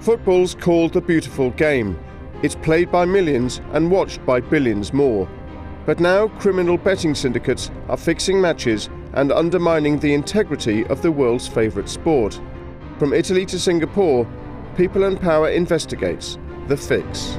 Football's called the beautiful game. It's played by millions and watched by billions more. But now criminal betting syndicates are fixing matches and undermining the integrity of the world's favourite sport. From Italy to Singapore, People and Power investigates the fix.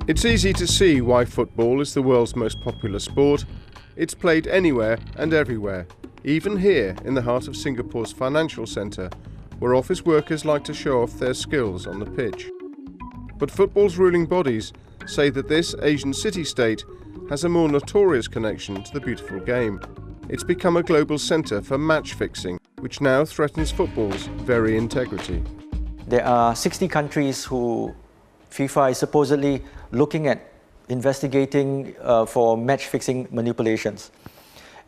It's easy to see why football is the world's most popular sport. It's played anywhere and everywhere, even here in the heart of Singapore's financial centre, where office workers like to show off their skills on the pitch. But football's ruling bodies say that this Asian city-state has a more notorious connection to the beautiful game. It's become a global centre for match fixing, which now threatens football's very integrity. There are 60 countries who FIFA is supposedly looking at investigating for match-fixing manipulations.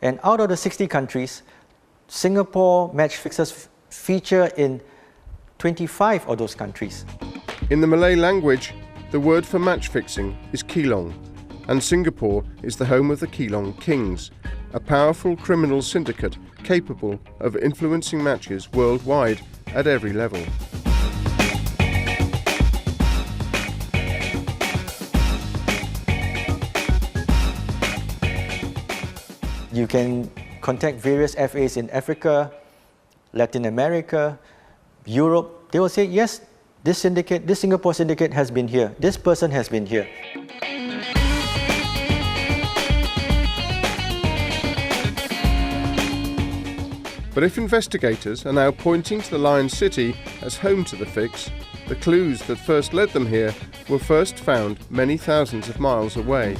And out of the 60 countries, Singapore match fixers feature in 25 of those countries. In the Malay language, the word for match fixing is Keelong, and Singapore is the home of the Keelong Kings, a powerful criminal syndicate capable of influencing matches worldwide at every level. You can contact various FAs in Africa, Latin America, Europe. They will say, yes, this Singapore syndicate has been here. This person has been here. But if investigators are now pointing to the Lion City as home to the fix, the clues that first led them here were first found many thousands of miles away.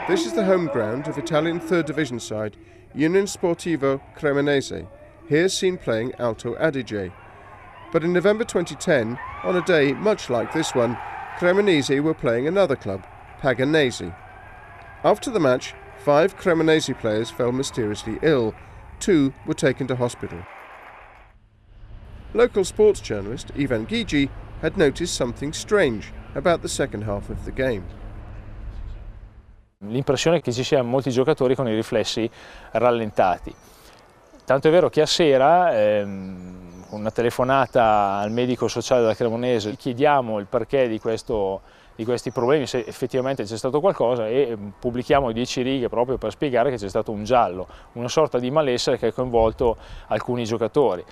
This is the home ground of Italian third division side Unione Sportiva Cremonese, here seen playing Alto Adige. But in November 2010, on a day much like this one, Cremonese were playing another club, Pagenese. After the match, 5 Cremonese players fell mysteriously ill. 2 were taken to hospital. Local sports journalist Ivan Gigi had noticed something strange about the second half of the game. L'impressione è che ci siano molti giocatori con i riflessi rallentati. Tanto è vero che a sera, con una telefonata al medico sociale della Cremonese, chiediamo il perché di questi problemi, se effettivamente c'è stato qualcosa, e pubblichiamo 10 righe proprio per spiegare che c'è stato un giallo, una sorta di malessere che ha coinvolto alcuni giocatori.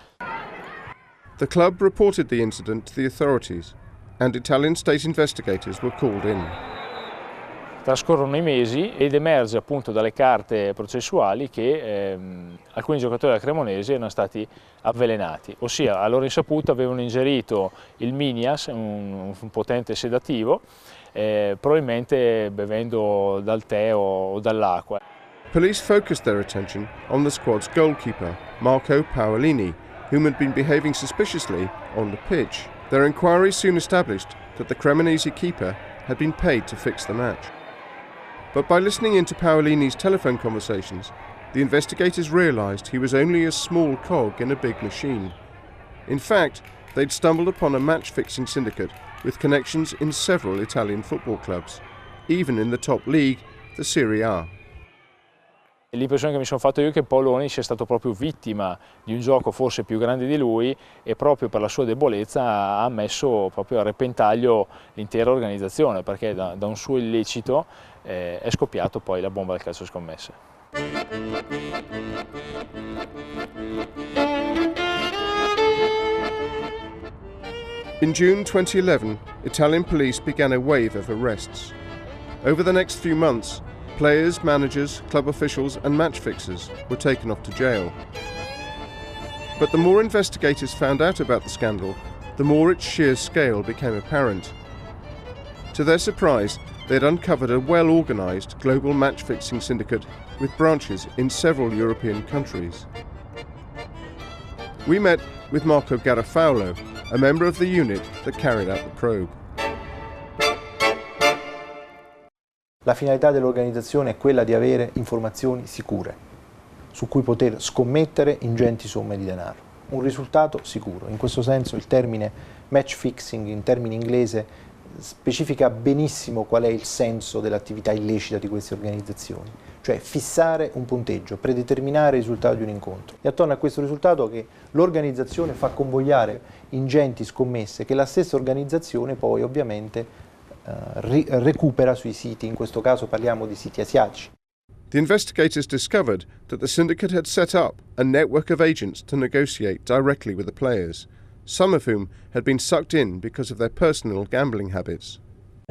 The club reported the incident to the authorities and Italian state investigators were called in. Trascorrono i mesi ed emerge appunto dalle carte processuali che alcuni giocatori della Cremonese erano stati avvelenati, ossia a loro insaputa avevano ingerito il Minias, un potente sedativo, probabilmente bevendo dal tè o dall'acqua. Police focused their attention on the squad's goalkeeper, Marco Paolini, whom had been behaving suspiciously on the pitch. Their inquiry soon established that the Cremonese keeper had been paid to fix the match. But by listening into Paolini's telephone conversations, the investigators realised he was only a small cog in a big machine. In fact, they'd stumbled upon a match-fixing syndicate with connections in several Italian football clubs, even in the top league, the Serie A. L'impressione che mi sono fatto io è che Paoloni sia stato proprio vittima di un gioco forse più grande di lui e proprio per la sua debolezza ha messo proprio a repentaglio l'intera organizzazione, perché da un suo illecito è scoppiato poi la bomba del calcio scommesse. In June 2011, Italian police began a wave of arrests. Over the next few months, players, managers, club officials and match fixers were taken off to jail. But the more investigators found out about the scandal, the more its sheer scale became apparent. To their surprise, they had uncovered a well-organised global match-fixing syndicate with branches in several European countries. We met with Marco Garofalo, a member of the unit that carried out the probe. La finalità dell'organizzazione è quella di avere informazioni sicure, su cui poter scommettere ingenti somme di denaro. Un risultato sicuro. In questo senso il termine match fixing, in termini inglese, specifica benissimo qual è il senso dell'attività illecita di queste organizzazioni, cioè fissare un punteggio, predeterminare il risultato di un incontro. E attorno a questo risultato che l'organizzazione fa convogliare ingenti scommesse che la stessa organizzazione poi ovviamente recupera sui siti, in questo caso parliamo di siti asiatici. The investigators discovered that the syndicate had set up a network of agents to negotiate directly with the players, some of whom had been sucked in because of their personal gambling habits.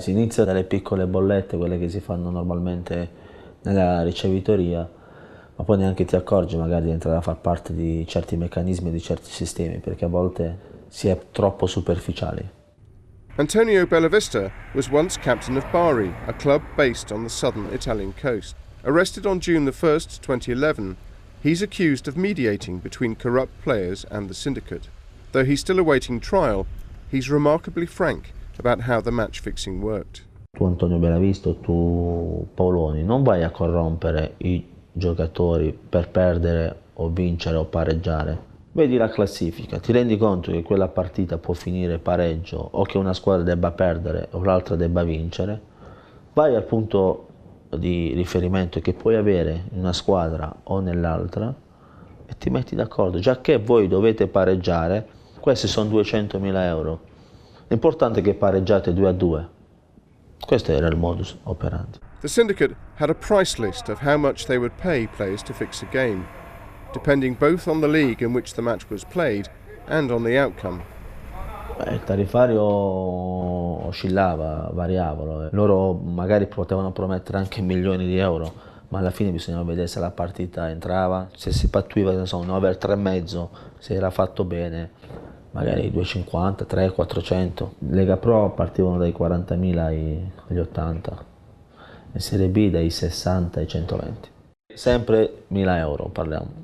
Si inizia dalle piccole bollette, quelle che si fanno normalmente nella ricevitoria, ma poi neanche ti accorgi magari di entrare a far parte di certi meccanismi, di certi sistemi, perché a volte si è troppo superficiali. Antonio Bellavista was once captain of Bari, a club based on the southern Italian coast. Arrested on June 1st, 2011, he's accused of mediating between corrupt players and the syndicate. Though he's still awaiting trial, he's remarkably frank about how the match fixing worked. Tu Antonio Bellavista, tu Paoloni, non vai a corrompere i giocatori per perdere o vincere o pareggiare. Vedi la classifica, ti rendi conto che quella partita può finire pareggio o che una squadra debba perdere o l'altra debba vincere, vai al punto di riferimento che puoi avere in una squadra o nell'altra e ti metti d'accordo, già che voi dovete pareggiare, questi sono 200.000 euro, l'importante è che pareggiate 2-2. Questo era il modus operandi. The syndicate had a price list of how much they would pay players to fix a game, depending both on the league in which the match was played and on the outcome. Il tariffario oscillava, variavano. Loro magari potevano promettere anche milioni di euro, ma alla fine bisognava vedere se la partita entrava, se si pattuiva, non so, un over 3,5, se era fatto bene, magari 250, 300, 400. Lega Pro partivano dai 40.000 agli 80, e Serie B dai 60 ai 120. Sempre 1.000 euro parliamo.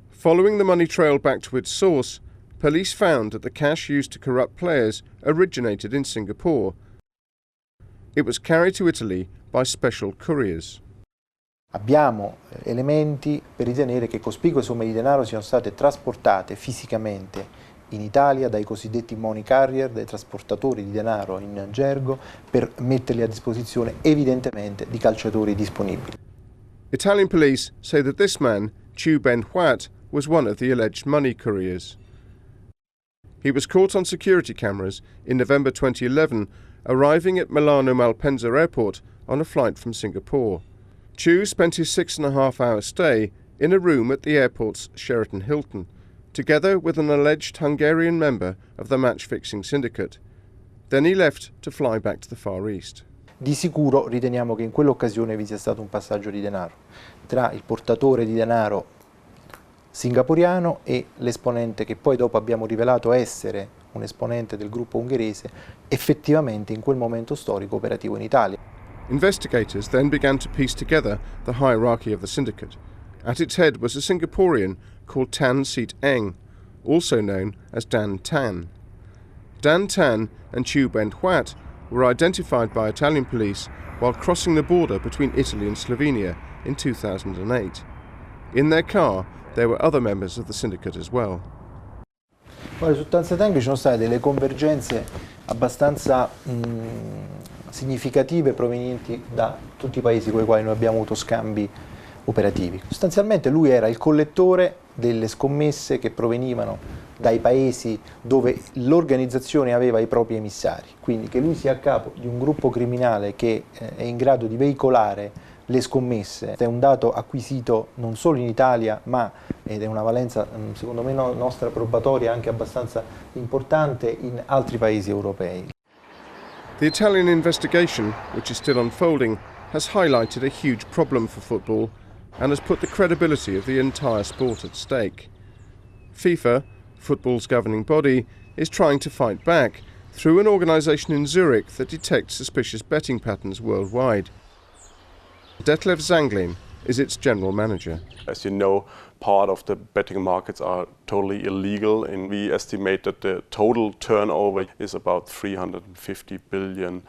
Following the money trail back to its source, police found that the cash used to corrupt players originated in Singapore. It was carried to Italy by special couriers. Abbiamo elementi per ritenere che cospicue somme di denaro siano state trasportate fisicamente in Italia dai cosiddetti money carrier, dai trasportatori di denaro in gergo, per metterli a disposizione evidentemente di calciatori disponibili. Italian police say that this man, Chu Ben Huat, was one of the alleged money couriers. He was caught on security cameras in November 2011, arriving at Milano Malpensa Airport on a flight from Singapore. Chu spent his 6.5-hour stay in a room at the airport's Sheraton Hilton, together with an alleged Hungarian member of the match-fixing syndicate. Then he left to fly back to the Far East. Di sicuro riteniamo che in quell'occasione vi sia stato un passaggio di denaro tra il portatore di denaro singaporiano e l'esponente che poi dopo abbiamo rivelato essere un esponente del gruppo ungherese effettivamente in quel momento storico operativo in Italia. Investigators then began to piece together the hierarchy of the syndicate. At its head was a Singaporean called Tan Seet Eng, also known as Dan Tan. Dan Tan and Chu Ben Huat were identified by Italian police while crossing the border between Italy and Slovenia in 2008. In their car, there were other members of the syndicate as well. Su Tan Seet Eng ci sono state delle convergenze abbastanza significative provenienti da tutti i paesi con i quali noi abbiamo avuto scambi operativi. Sostanzialmente lui era il collettore delle scommesse che provenivano dai paesi dove l'organizzazione aveva i propri emissari, quindi che lui sia a capo di un gruppo criminale che è in grado di veicolare le scommesse è un dato acquisito non solo in Italia, ma ed è una valenza secondo me nostra probatoria anche abbastanza importante in altri paesi europei. The Italian investigation, which is still unfolding, has highlighted a huge problem for football and has put the credibility of the entire sport at stake. FIFA, football's governing body, is trying to fight back through an organisation in Zurich that detects suspicious betting patterns worldwide. Detlev Zanglin is its general manager. As you know, part of the betting markets are totally illegal, and we estimate that the total turnover is about $350 billion.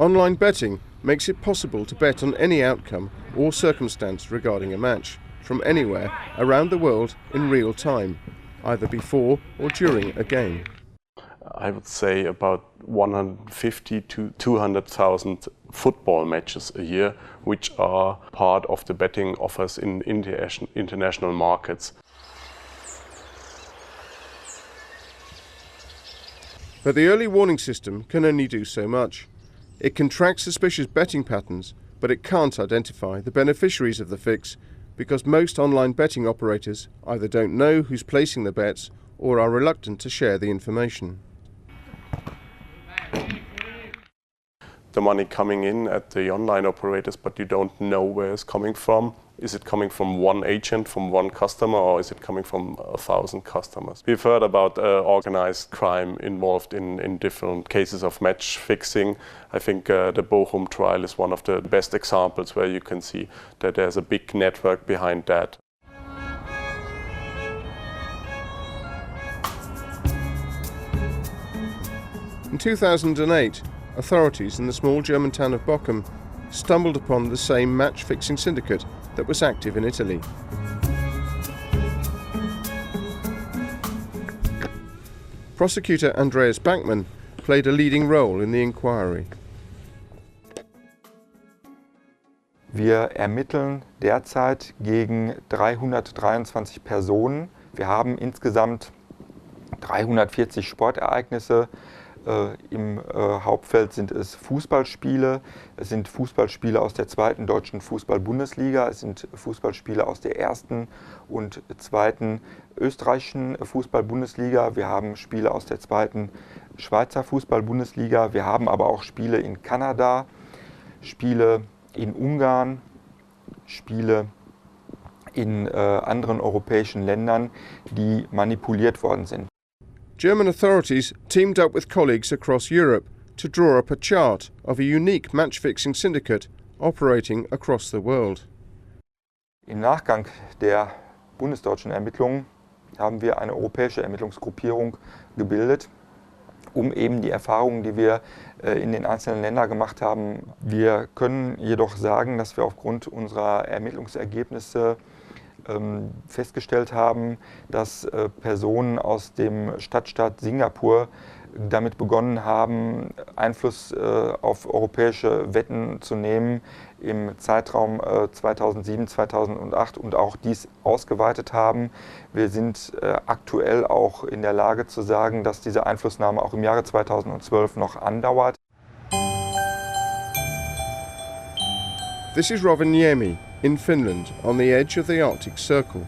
Online betting makes it possible to bet on any outcome or circumstance regarding a match, from anywhere around the world in real time, either before or during a game. I would say about 150 to 200,000 football matches a year, which are part of the betting offers in international markets. But the early warning system can only do so much. It can track suspicious betting patterns, but it can't identify the beneficiaries of the fix because most online betting operators either don't know who's placing the bets or are reluctant to share the information. The money coming in at the online operators, but you don't know where it's coming from. Is it coming from one agent, from one customer, or is it coming from 1,000 customers? We've heard about organized crime involved in different cases of match fixing. I think the Bochum trial is one of the best examples where you can see that there's a big network behind that. In 2008, authorities in the small German town of Bochum stumbled upon the same match-fixing syndicate that was active in Italy. Prosecutor Andreas Backman played a leading role in the inquiry. Wir ermitteln derzeit gegen 323 Personen. Wir haben insgesamt 340 Sportereignisse. Im Hauptfeld sind es Fußballspiele, es sind Fußballspiele aus der 2. deutschen Fußball-Bundesliga, es sind Fußballspiele aus der 1. und 2. österreichischen Fußball-Bundesliga, wir haben Spiele aus der 2. Schweizer Fußball-Bundesliga, wir haben aber auch Spiele in Kanada, Spiele in Ungarn, Spiele in anderen europäischen Ländern, die manipuliert worden sind. German authorities teamed up with colleagues across Europe to draw up a chart of a unique match-fixing syndicate operating across the world. Im Nachgang der bundesdeutschen Ermittlungen haben wir eine europäische Ermittlungsgruppierung gebildet, um eben die Erfahrungen, die wir in den einzelnen Ländern gemacht haben. Wir können jedoch sagen, dass wir aufgrund unserer Ermittlungsergebnisse festgestellt haben, dass Personen aus dem Stadtstaat Singapur damit begonnen haben, Einfluss auf europäische Wetten zu nehmen im Zeitraum 2007, 2008 und auch dies ausgeweitet haben. Wir sind aktuell auch in der Lage zu sagen, dass diese Einflussnahme auch im Jahre 2012 noch andauert. This is Rovaniemi in Finland, on the edge of the Arctic Circle.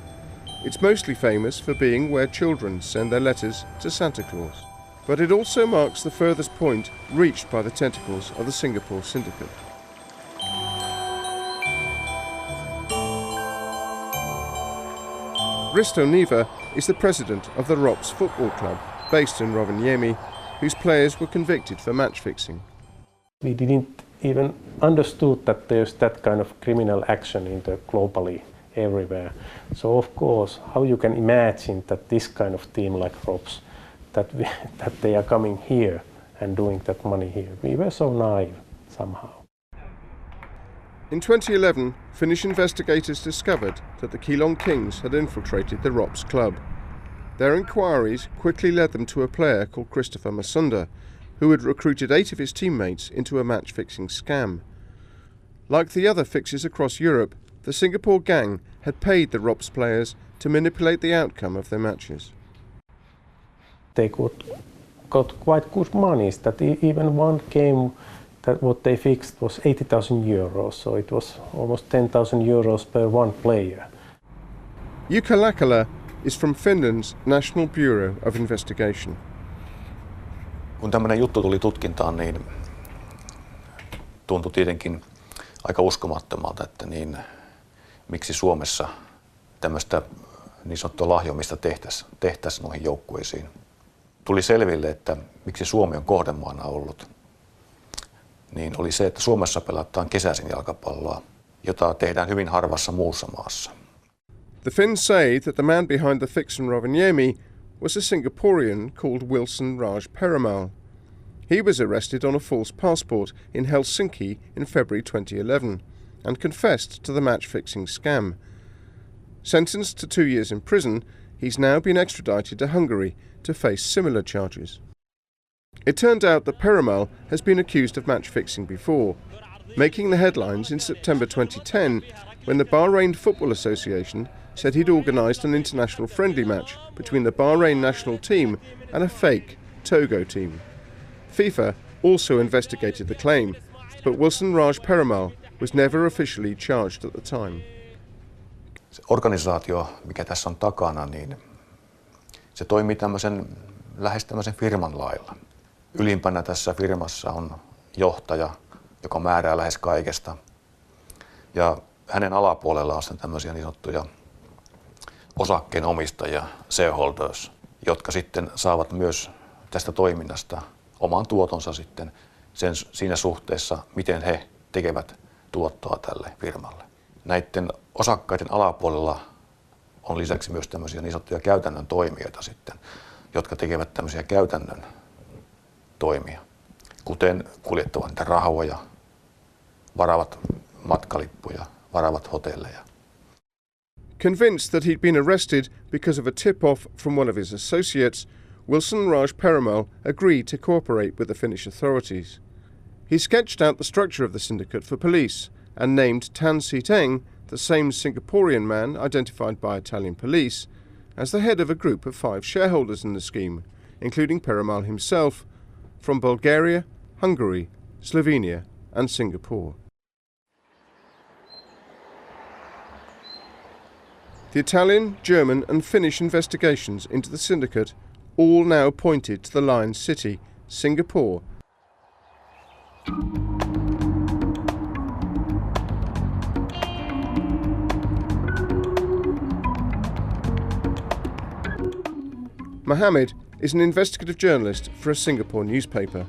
It's mostly famous for being where children send their letters to Santa Claus. But it also marks the furthest point reached by the tentacles of the Singapore syndicate. Risto Niva is the president of the ROPS football club, based in Rovaniemi, whose players were convicted for match fixing. We didn't even understood that there's that kind of criminal action globally everywhere. So of course, how you can imagine that this kind of team like ROPS, that they are coming here and doing that money here. We were so naive somehow. In 2011, Finnish investigators discovered that the Keelong Kings had infiltrated the ROPS club. Their inquiries quickly led them to a player called Christopher Masunda, who had recruited 8 of his teammates into a match-fixing scam. Like the other fixers across Europe, the Singapore gang had paid the ROPS players to manipulate the outcome of their matches. They got quite good money. That even one game, that what they fixed was 80,000 euros, so it was almost 10,000 euros per one player. Jukka Lakala is from Finland's National Bureau of Investigation. Kun tämmöinen juttu tuli tutkintaan, niin tuntui tietenkin aika uskomattomalta, että miksi Suomessa tämmöistä niin sanottua lahjoamista tehtäisiin noihin joukkueisiin. Tuli selville, että miksi Suomi on kohdemaana ollut, niin oli se, että Suomessa pelataan kesäisin jalkapalloa, jota tehdään hyvin harvassa muussa maassa. The Finns say that the man behind the fix in Rovaniemi was a Singaporean called Wilson Raj Perumal. He was arrested on a false passport in Helsinki in February 2011 and confessed to the match-fixing scam. Sentenced to 2 years in prison, he's now been extradited to Hungary to face similar charges. It turned out that Perumal has been accused of match-fixing before, making the headlines in September 2010 when the Bahrain Football Association said he'd organised an international friendly match between the Bahrain national team and a fake Togo team. FIFA also investigated the claim, but Wilson Raj Perumal was never officially charged at the time. Se organisaatio, mikä tässä on takana, niin se toimii lähes tämmöisen firman lailla. Ylimpänä tässä firmassa on johtaja, joka määrää lähes kaikesta. Ja hänen alapuolella on tämmöisiä niin sanottuja osakkeenomistajia, shareholders, jotka sitten saavat myös tästä toiminnasta oman tuotonsa sitten siinä suhteessa, miten he tekevät tuottoa tälle firmalle. Näiden osakkaiden alapuolella on lisäksi myös tämmöisiä niin sanottuja käytännön toimijoita sitten, jotka tekevät tämmöisiä käytännön toimia, kuten kuljettavat niitä rahoja, varaavat matkalippuja, varaavat hotelleja. Convinced that he'd been arrested because of a tip-off from one of his associates, Wilson Raj Perumal agreed to cooperate with the Finnish authorities. He sketched out the structure of the syndicate for police and named Tan Siteng, the same Singaporean man identified by Italian police, as the head of a group of 5 shareholders in the scheme, including Perumal himself, from Bulgaria, Hungary, Slovenia and Singapore. The Italian, German and Finnish investigations into the syndicate all now pointed to the lion's city, Singapore. Mohammed is an investigative journalist for a Singapore newspaper.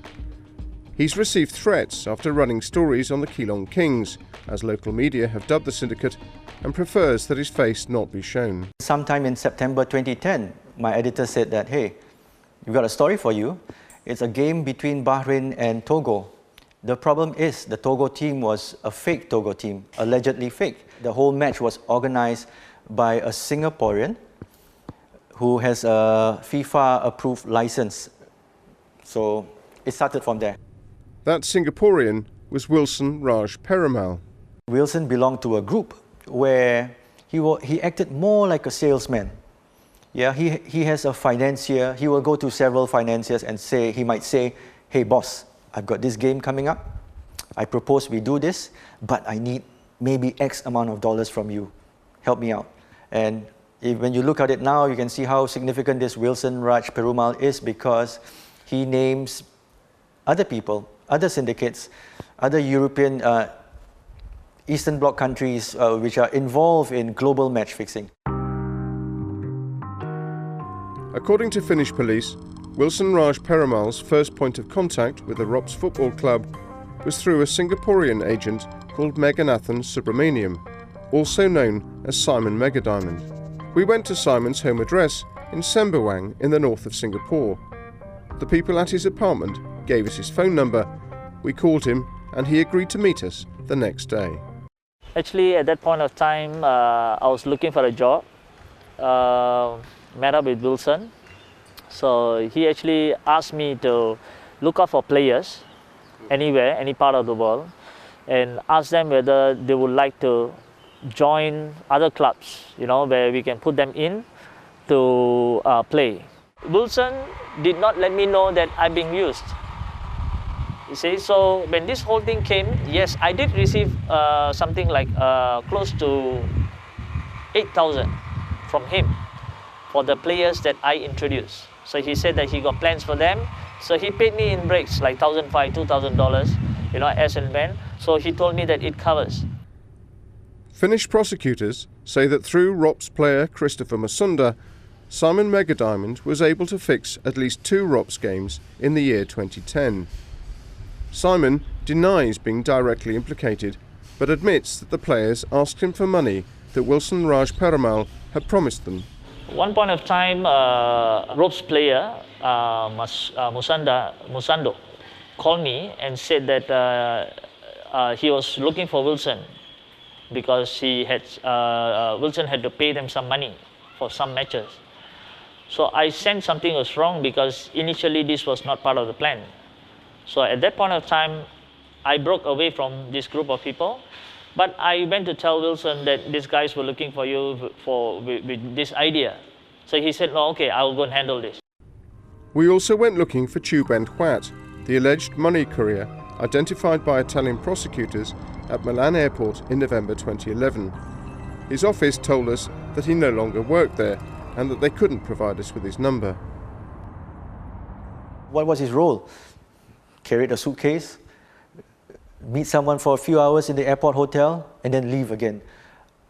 He's received threats after running stories on the Keelong Kings, as local media have dubbed the syndicate, and prefers that his face not be shown. Sometime in September 2010, my editor said that, hey, we've got a story for you. It's a game between Bahrain and Togo. The problem is the Togo team was a fake Togo team, allegedly fake. The whole match was organized by a Singaporean who has a FIFA-approved license. So it started from there. That Singaporean was Wilson Raj Perumal. Wilson belonged to a group where he acted more like a salesman. Yeah, he has a financier. He will go to several financiers and he might say, hey boss, I've got this game coming up. I propose we do this, but I need maybe X amount of dollars from you. Help me out. And when you look at it now, you can see how significant this Wilson Raj Perumal is, because he names other people, other syndicates, other European Eastern Bloc countries which are involved in global match fixing. According to Finnish police, Wilson Raj Perumal's first point of contact with the ROPS football club was through a Singaporean agent called Meganathan Subramaniam, also known as Simon Megadiamond. We went to Simon's home address in Sembawang in the north of Singapore. The people at his apartment gave us his phone number. We called him and he agreed to meet us the next day. Actually, at that point of time, I was looking for a job. Met up with Wilson. So he actually asked me to look out for players anywhere, any part of the world, and ask them whether they would like to join other clubs, where we can put them in to play. Wilson did not let me know that I'm being used. You see, so when this whole thing came, yes, I did receive something like close to 8,000 from him for the players that I introduced. So he said that he got plans for them. So he paid me in breaks, like $1,500, $2,000, as and when. So he told me that it covers. Finnish prosecutors say that through ROPS player Christopher Masunda, Simon Megadiamond was able to fix at least 2 ROPS games in the year 2010. Simon denies being directly implicated, but admits that the players asked him for money that Wilson Raj Perumal had promised them. One point of time, ROPS player Musando, called me and said that he was looking for Wilson because Wilson had to pay them some money for some matches. So I sensed something was wrong because initially this was not part of the plan. So at that point of time, I broke away from this group of people, but I went to tell Wilson that these guys were looking for you with this idea. So he said, "No, okay, I'll go and handle this." We also went looking for Chubend Huat, the alleged money courier identified by Italian prosecutors at Milan airport in November 2011. His office told us that he no longer worked there and that they couldn't provide us with his number. What was his role? Carried a suitcase, meet someone for a few hours in the airport hotel, and then leave again.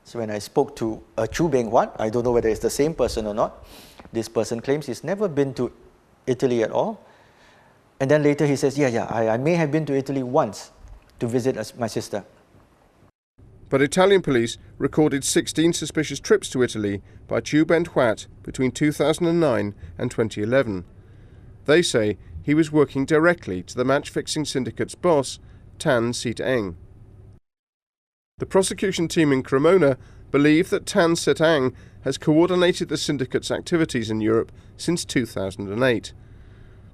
So when I spoke to Chu Beng Huat, I don't know whether it's the same person or not, this person claims he's never been to Italy at all. And then later he says, I may have been to Italy once to visit my sister. But Italian police recorded 16 suspicious trips to Italy by Chubend Huat between 2009 and 2011. They say he was working directly to the match-fixing syndicate's boss, Tan Sit Eng. The prosecution team in Cremona believe that Tan Sit Eng has coordinated the syndicate's activities in Europe since 2008.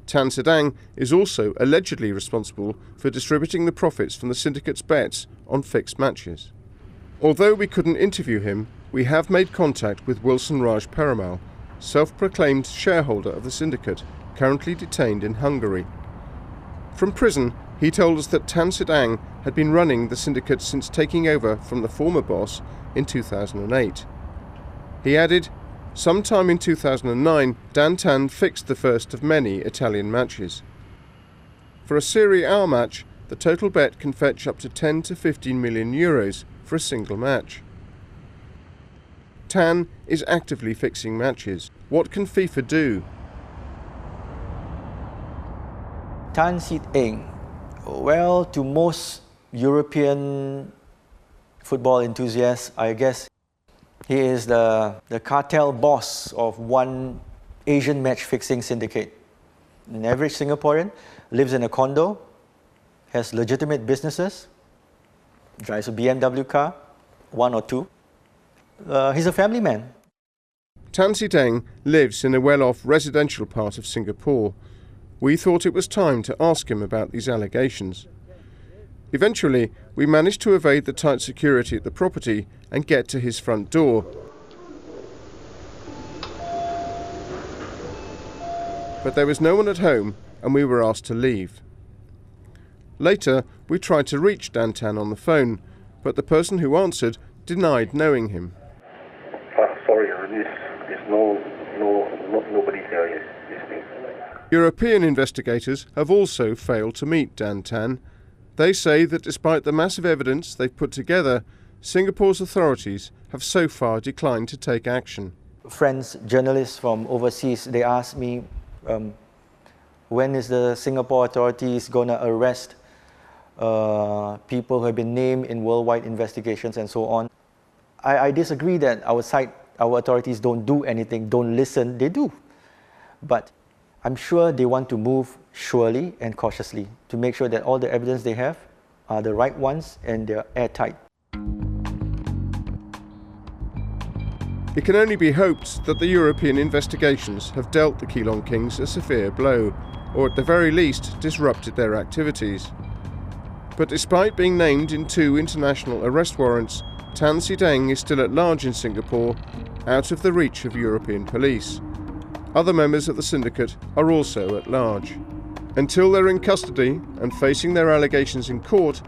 Tan Sit Eng is also allegedly responsible for distributing the profits from the syndicate's bets on fixed matches. Although we couldn't interview him, we have made contact with Wilson Raj Perumal, self-proclaimed shareholder of the syndicate, currently detained in Hungary. From prison, he told us that Tan Sit Eng had been running the syndicate since taking over from the former boss in 2008. He added, "Sometime in 2009, Dan Tan fixed the first of many Italian matches. For a Serie A match, the total bet can fetch up to 10 to 15 million euros for a single match. Tan is actively fixing matches. What can FIFA do?" Tan Sit Eng, well, to most European football enthusiasts, I guess he is the cartel boss of one Asian match-fixing syndicate. An average Singaporean lives in a condo, has legitimate businesses, drives a BMW car, one or two. He's a family man. Tan Sit Eng lives in a well-off residential part of Singapore. We thought it was time to ask him about these allegations. Eventually, we managed to evade the tight security at the property and get to his front door. But there was no one at home and we were asked to leave. Later, we tried to reach Dan Tan on the phone, but the person who answered denied knowing him. Sorry, there's nobody there yet. European investigators have also failed to meet Dan Tan. They say that despite the massive evidence they've put together, Singapore's authorities have so far declined to take action. Friends, journalists from overseas, they ask me, when is the Singapore authorities going to arrest people who have been named in worldwide investigations and so on. I disagree that our authorities don't do anything, don't listen. They do. But I'm sure they want to move surely and cautiously to make sure that all the evidence they have are the right ones and they're airtight. It can only be hoped that the European investigations have dealt the Keelong Kings a severe blow, or at the very least disrupted their activities. But despite being named in 2 international arrest warrants, Tan Sit Eng is still at large in Singapore, out of the reach of European police. Other members of the syndicate are also at large. Until they're in custody and facing their allegations in court,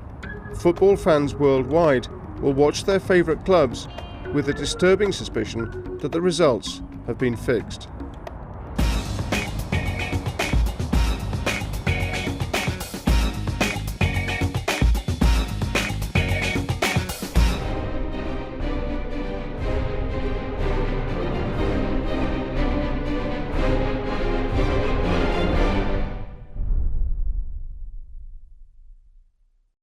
football fans worldwide will watch their favourite clubs with a disturbing suspicion that the results have been fixed.